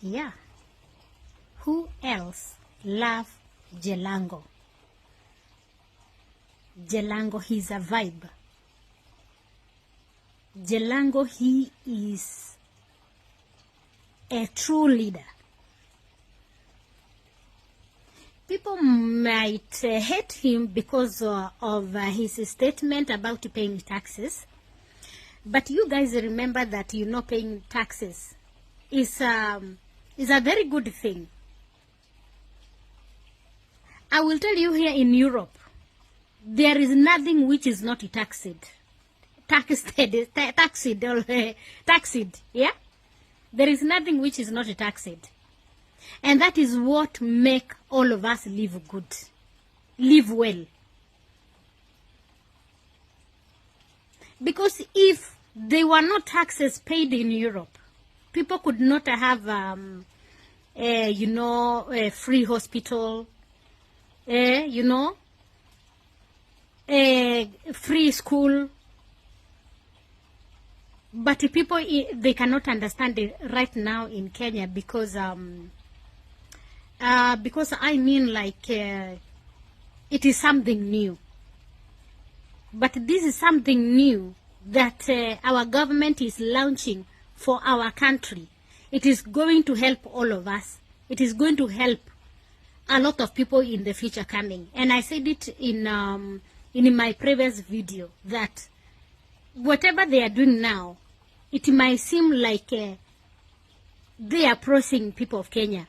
Yeah. Who else love Jalango? Jalango, he's a vibe. Jalango, he is a true leader. People might hate him because of his statement about paying taxes. But you guys remember that paying taxes is a very good thing. I will tell you, here in Europe, there is nothing which is not taxed. Taxed, yeah? There is nothing which is not taxed. And that is what make all of us live good, live well. Because if there were no taxes paid in Europe, people could not have, a free hospital, free school. But people, they cannot understand it right now in Kenya because I mean, like, it is something new. But this is something new that our government is launching for our country. It is going to help all of us. It is going to help a lot of people in the future coming. And I said it in my previous video that whatever they are doing now, it might seem like they are pressing people of Kenya.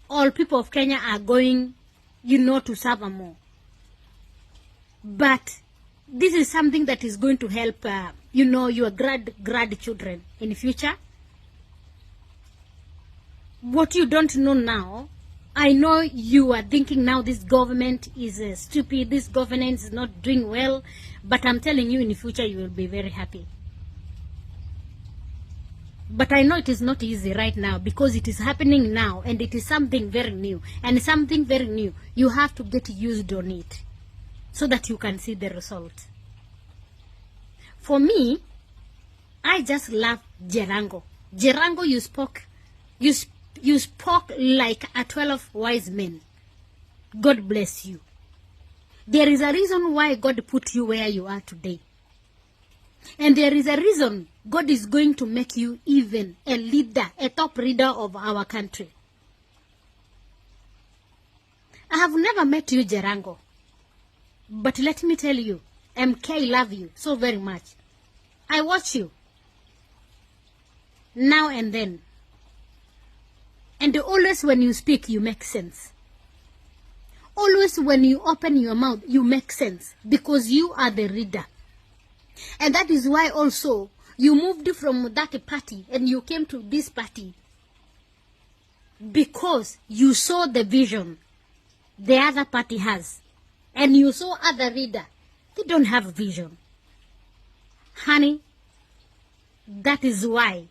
All people of Kenya are going, to suffer more. But this is something that is going to help, your grandchildren in the future. What you don't know now, I know you are thinking now this government is stupid, this governance is not doing well, but I'm telling you, in the future you will be very happy. But I know it is not easy right now because it is happening now and it is something very new. And something very new, you have to get used on it so that you can see the result. For me, I just love Jalango. Jalango, you spoke like a 12 wise men. God bless you. There is a reason why God put you where you are today. And there is a reason God is going to make you even a leader, a top leader of our country. I have never met you, Jalango. But let me tell you, MK love you so very much. I watch you now and then. And always when you speak, you make sense. Always when you open your mouth, you make sense. Because you are the leader. And that is why also you moved from that party and you came to this party. Because you saw the vision the other party has. And you saw other leader. They don't have vision. Honey, that is why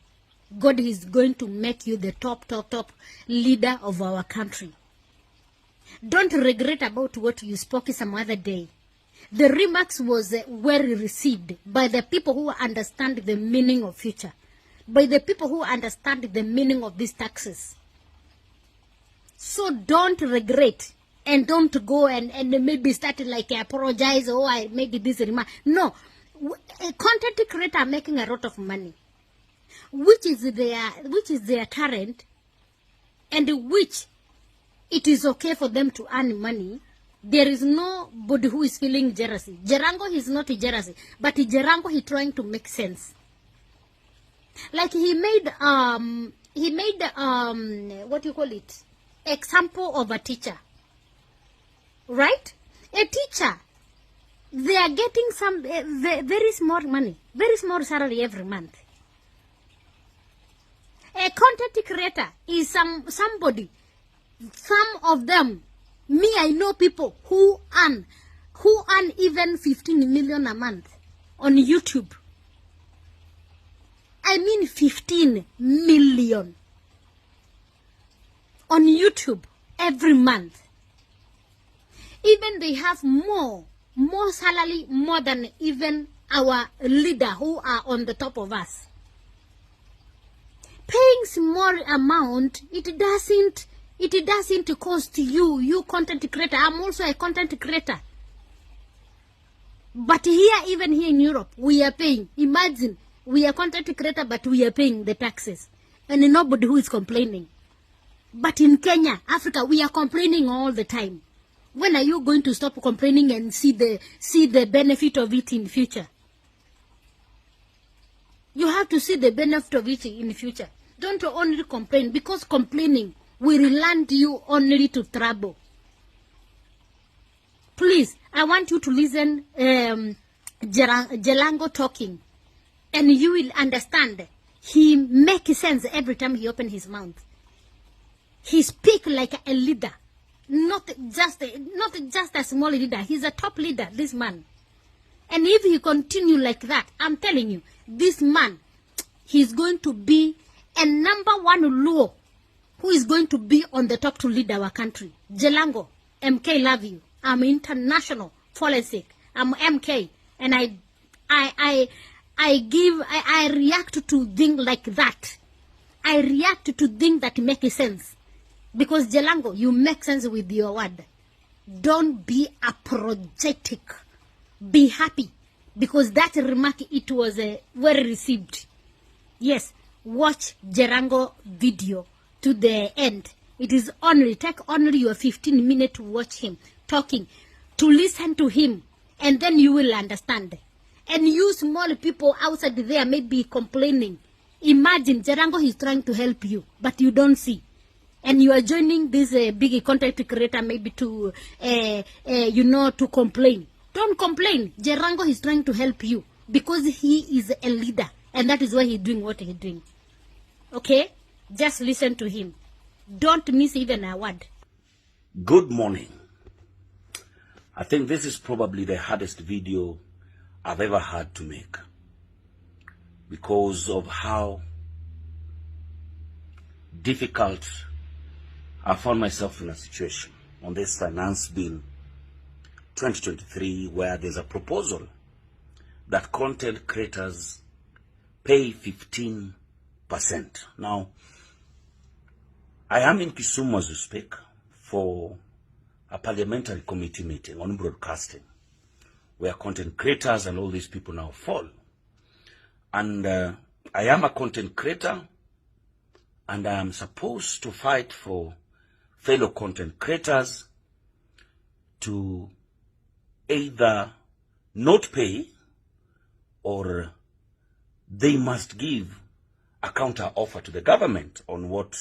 God is going to make you the top leader of our country. Don't regret about what you spoke some other day. The remarks was well received by the people who understand the meaning of future, by the people who understand the meaning of these taxes. So don't regret and don't go and maybe start like apologize, oh, I made this remark. No, a content creator are making a lot of money, which is their talent, and which it is okay for them to earn money. There is nobody who is feeling jealousy. Jalango is not jealousy, but Jalango he trying to make sense. Like he made what you call it, example of a teacher, right? A teacher, they are getting some very small money, very small salary every month. A content creator is somebody. Some of them. Me, I know people who earn even 15 million a month on YouTube. I mean 15 million on YouTube every month. Even they have more salary, more than even our leader who are on the top of us. paying small amount, it doesn't cost you content creator. I'm also a content creator. But here, even here in Europe, we are paying. Imagine, we are content creator, but we are paying the taxes. And nobody who is complaining. But in Kenya, Africa, we are complaining all the time. When are you going to stop complaining and see the benefit of it in future? You have to see the benefit of it in the future. Don't only complain, because complaining will land you only to trouble. Please, I want you to listen Jalango talking, and you will understand. He makes sense every time he opens his mouth. He speaks like a leader, not just a small leader. He's a top leader, this man. And if he continue like that, I'm telling you, this man, he's going to be a #1 Luo who is going to be on the top to lead our country. Jalango, MK, love you. I'm international forensic. I'm MK, and I react to things like that. I react to things that make sense. Because Jalango, you make sense with your word. Don't be apologetic. Be happy. Because that remark, it was well received. Yes, watch Jalango video to the end. It is only, take only your 15 minutes to watch him talking, to listen to him, and then you will understand. And you small people outside there may be complaining. Imagine, Jalango is trying to help you, but you don't see. And you are joining this big content creator maybe to, to complain. Don't complain. Jalango is trying to help you because he is a leader. And that is why he's doing what he's doing. Okay? Just listen to him. Don't miss even a word. Good morning. I think this is probably the hardest video I've ever had to make because of how difficult I found myself in a situation on this finance bill 2023 where there's a proposal that content creators pay 15%. Now, I am in Kisumu as we speak for a parliamentary committee meeting on broadcasting where content creators and all these people now fall. And I am a content creator, and I am supposed to fight for fellow content creators to either not pay or they must give a counter offer to the government on what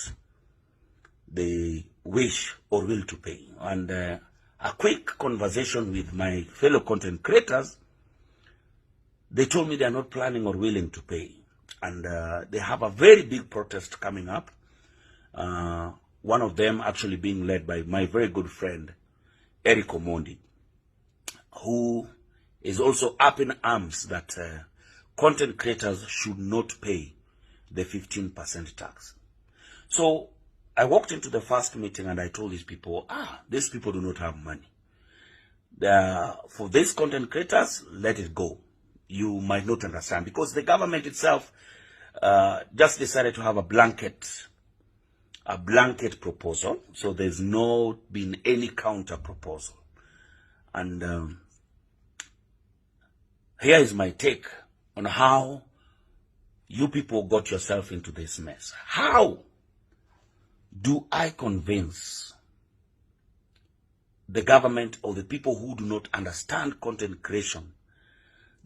they wish or will to pay. And a quick conversation with my fellow content creators, they told me they are not planning or willing to pay. And they have a very big protest coming up. One of them actually being led by my very good friend, Eric Omondi, who is also up in arms that content creators should not pay the 15% tax. So I walked into the first meeting and I told these people, these people do not have money. For these content creators, let it go. You might not understand because the government itself just decided to have a blanket proposal. So there's not been any counter proposal. And here is my take on how you people got yourself into this mess. How do I convince the government or the people who do not understand content creation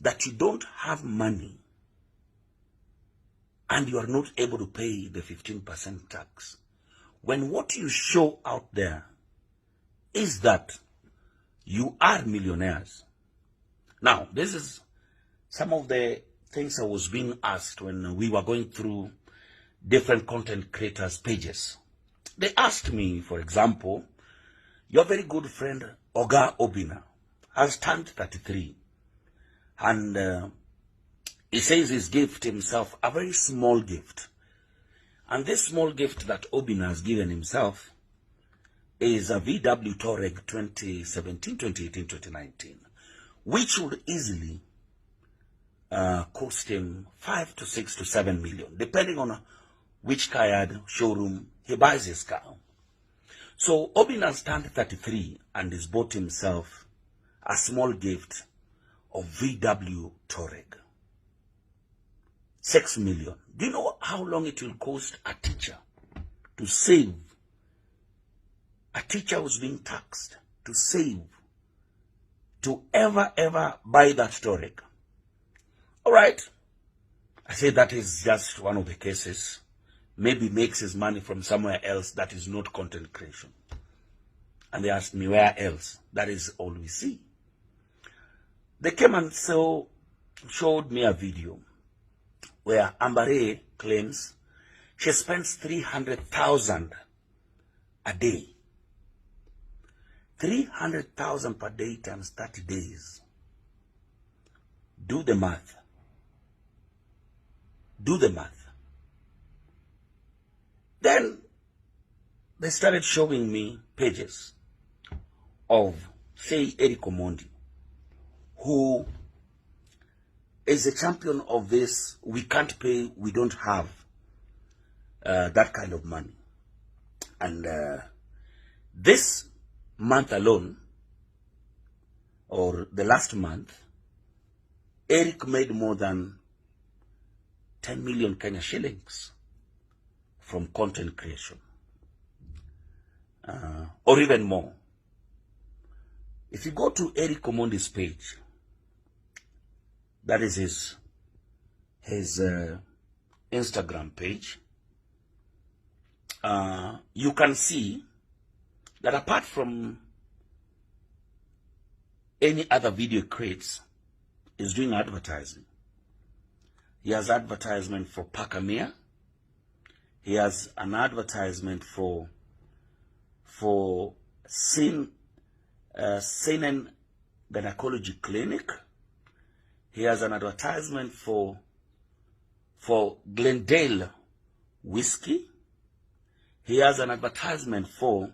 that you don't have money and you are not able to pay the 15% tax, when what you show out there is that you are millionaires? Now, this is some of the things I was being asked when we were going through different content creators' pages. They asked me, for example, your very good friend Oga Obina has turned 33, and he says he's gifted himself a very small gift. And this small gift that Obina has given himself is a VW Touareg 2017, 2018, 2019, which would easily cost him 5 to 6 to 7 million, depending on which car showroom he buys his car. So Obin has turned 33 and has bought himself a small gift of VW Touareg. 6 million. Do you know how long it will cost a teacher to save? A teacher who's being taxed to save, to ever buy that Touareg. All right. I say that is just one of the cases. Maybe makes his money from somewhere else that is not content creation. And they asked me, where else? That is all we see. They came and showed me a video where Ambare claims she spends 300,000 a day. 300,000 per day times 30 days. Do the math. Do the math. Then they started showing me pages of, say, Eric Omondi, who is a champion of this. We can't pay, we don't have that kind of money. And this month alone, or the last month, Eric made more than 10 million Kenya shillings from content creation, or even more. If you go to Eric Omondi's page, that is his Instagram page, you can see that apart from any other video he creates, is doing advertising. He has advertisement for Pakamia. He has an advertisement for Seinen Gynecology Clinic. He has an advertisement for Glendale Whiskey. He has an advertisement for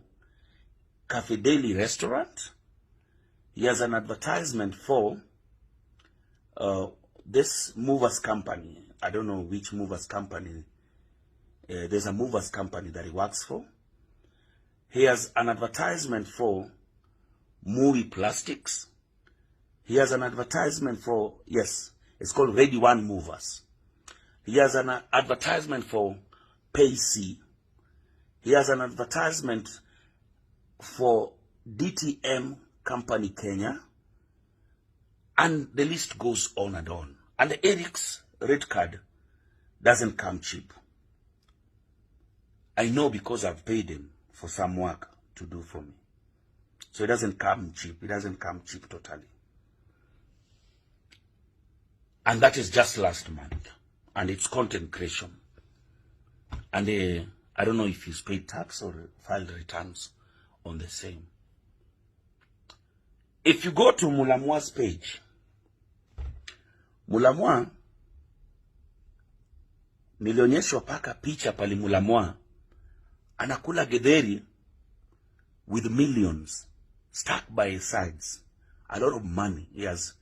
Cafe Daily Restaurant. He has an advertisement for this movers company. I don't know which movers company. There's a movers company that he works for. He has an advertisement for Movie Plastics. He has an advertisement for, yes, it's called Ready One Movers. He has an advertisement for Payc. He has an advertisement for DTM Company Kenya. And the list goes on and on. And Eric's red card doesn't come cheap. I know because I've paid him for some work to do for me. So it doesn't come cheap. It doesn't come cheap totally. And that is just last month. And it's content creation. And I don't know if he's paid tax or filed returns on the same. If you go to Mulamwa's page, Mulamwa, nilionyeshwa paka picha pali Mulamwa, anakula getheri with millions stuck by his sides. A lot of money. He has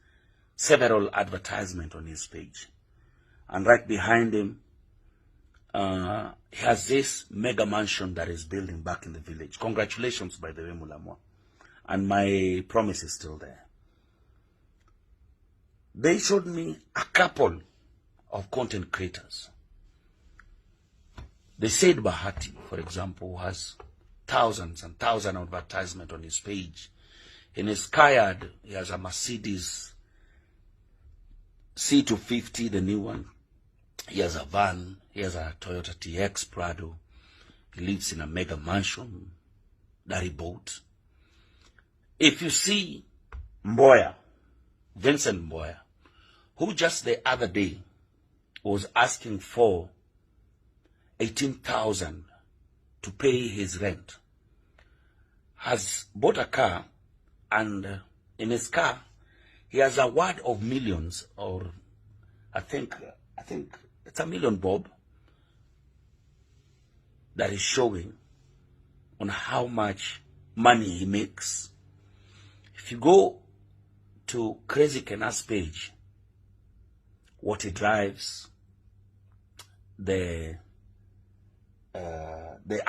several advertisements on his page. And right behind him, he has this mega mansion that is building back in the village. Congratulations, by the way, Mulamwa. And my promise is still there. They showed me a couple of content creators. They said Bahati, for example, has thousands and thousands of advertisements on his page. In his car yard, he has a Mercedes C250, the new one. He has a van. He has a Toyota TX Prado. He lives in a mega mansion that he bought. If you see Mboya, Vincent Mboya, who just the other day was asking for 18,000 to pay his rent, has bought a car, and in his car he has a word of millions, or I think it's a million bob, that is showing on how much money he makes. If you go to Crazy Kena's page, what he drives, the the